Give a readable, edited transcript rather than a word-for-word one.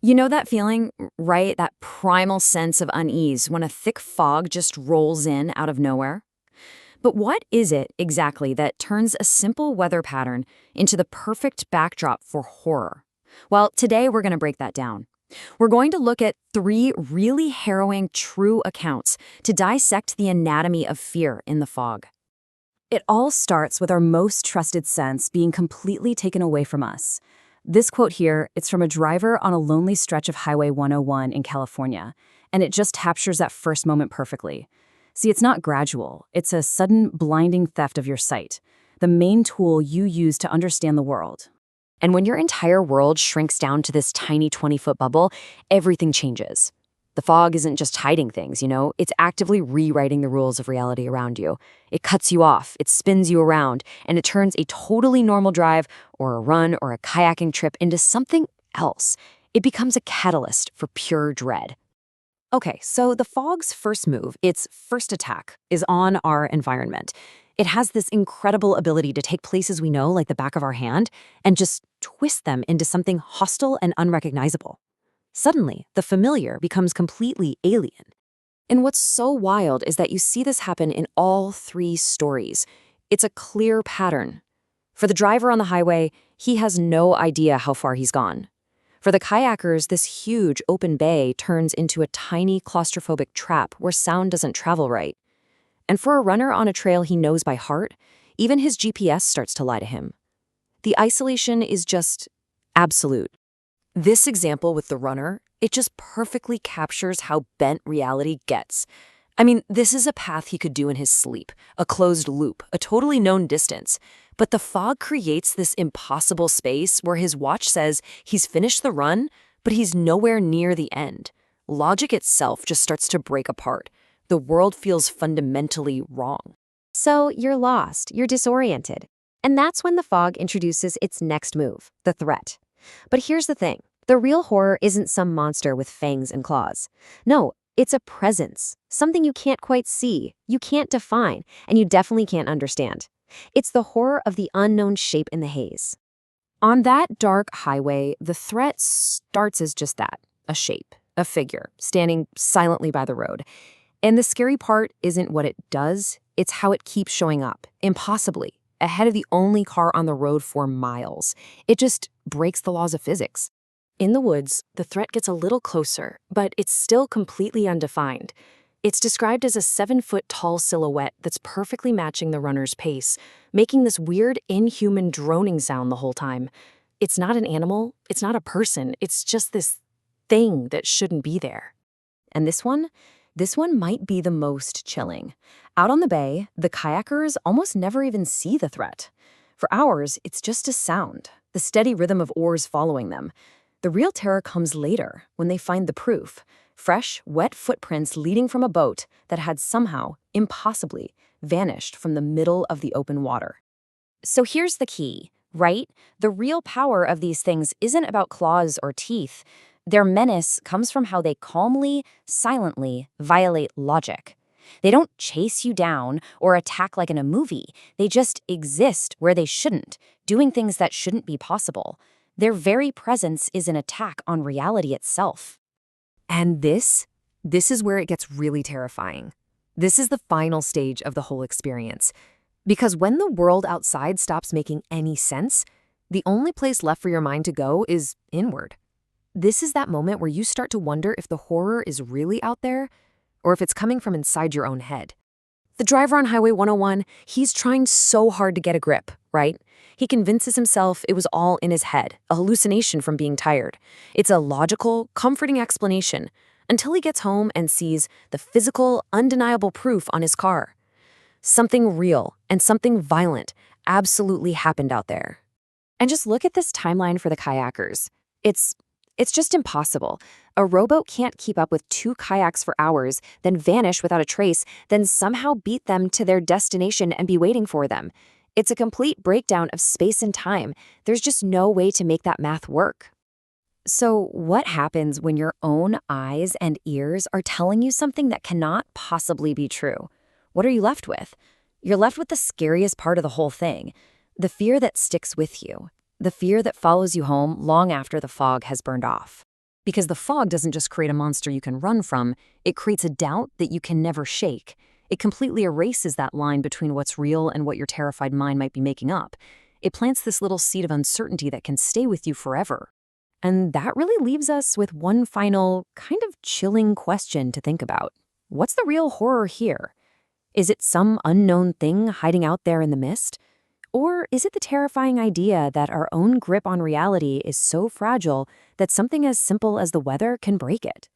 You know that feeling, right? That primal sense of unease when a thick fog just rolls in out of nowhere? But what is it exactly that turns a simple weather pattern into the perfect backdrop for horror? Well, today we're going to break that down. We're going to look at three really harrowing true accounts to dissect the anatomy of fear in the fog. It all starts with our most trusted sense being completely taken away from us. This quote here, it's from a driver on a lonely stretch of Highway 101 in California, and it just captures that first moment perfectly. See, it's not gradual. It's a sudden, blinding theft of your sight, the main tool you use to understand the world. And when your entire world shrinks down to this tiny 20-foot bubble, everything changes. The fog isn't just hiding things, it's actively rewriting the rules of reality around you. It cuts you off, it spins you around, and it turns a totally normal drive or a run or a kayaking trip into something else. It becomes a catalyst for pure dread. Okay, so the fog's first move, its first attack, is on our environment. It has this incredible ability to take places we know, like the back of our hand, and just twist them into something hostile and unrecognizable. Suddenly, the familiar becomes completely alien. And what's so wild is that you see this happen in all three stories. It's a clear pattern. For the driver on the highway, he has no idea how far he's gone. For the kayakers, this huge open bay turns into a tiny claustrophobic trap where sound doesn't travel right. And for a runner on a trail he knows by heart, even his GPS starts to lie to him. The isolation is just absolute. This example with the runner, it just perfectly captures how bent reality gets. I mean, this is a path he could do in his sleep, a closed loop, a totally known distance. But the fog creates this impossible space where his watch says he's finished the run, but he's nowhere near the end. Logic itself just starts to break apart. The world feels fundamentally wrong. So you're lost, you're disoriented. And that's when the fog introduces its next move, the threat. But here's the thing. The real horror isn't some monster with fangs and claws. No, it's a presence, something you can't quite see, you can't define, and you definitely can't understand. It's the horror of the unknown shape in the haze. On that dark highway, the threat starts as just that, a shape, a figure, standing silently by the road. And the scary part isn't what it does, it's how it keeps showing up, impossibly, ahead of the only car on the road for miles. It just breaks the laws of physics. In the woods, the threat gets a little closer, but it's still completely undefined. It's described as a 7-foot-tall silhouette that's perfectly matching the runner's pace, making this weird, inhuman droning sound the whole time. It's not an animal, it's not a person, it's just this thing that shouldn't be there. And this one might be the most chilling. Out on the bay, the kayakers almost never even see the threat. For hours, it's just a sound, the steady rhythm of oars following them. The real terror comes later, when they find the proof. Fresh, wet footprints leading from a boat that had somehow, impossibly, vanished from the middle of the open water. So here's the key, right? The real power of these things isn't about claws or teeth. Their menace comes from how they calmly, silently violate logic. They don't chase you down or attack like in a movie. They just exist where they shouldn't, doing things that shouldn't be possible. Their very presence is an attack on reality itself. And this is where it gets really terrifying. This is the final stage of the whole experience. Because when the world outside stops making any sense, the only place left for your mind to go is inward. This is that moment where you start to wonder if the horror is really out there or if it's coming from inside your own head. The driver on Highway 101, he's trying so hard to get a grip, right? He convinces himself it was all in his head, a hallucination from being tired. It's a logical, comforting explanation until he gets home and sees the physical, undeniable proof on his car. Something real and something violent absolutely happened out there. And just look at this timeline for the kayakers. It's just impossible. A rowboat can't keep up with 2 kayaks for hours, then vanish without a trace, then somehow beat them to their destination and be waiting for them. It's a complete breakdown of space and time. There's just no way to make that math work. So what happens when your own eyes and ears are telling you something that cannot possibly be true? What are you left with? You're left with the scariest part of the whole thing, the fear that sticks with you, the fear that follows you home long after the fog has burned off. Because the fog doesn't just create a monster you can run from, it creates a doubt that you can never shake. It completely erases that line between what's real and what your terrified mind might be making up. It plants this little seed of uncertainty that can stay with you forever. And that really leaves us with one final, kind of chilling question to think about. What's the real horror here? Is it some unknown thing hiding out there in the mist? Or is it the terrifying idea that our own grip on reality is so fragile that something as simple as the weather can break it?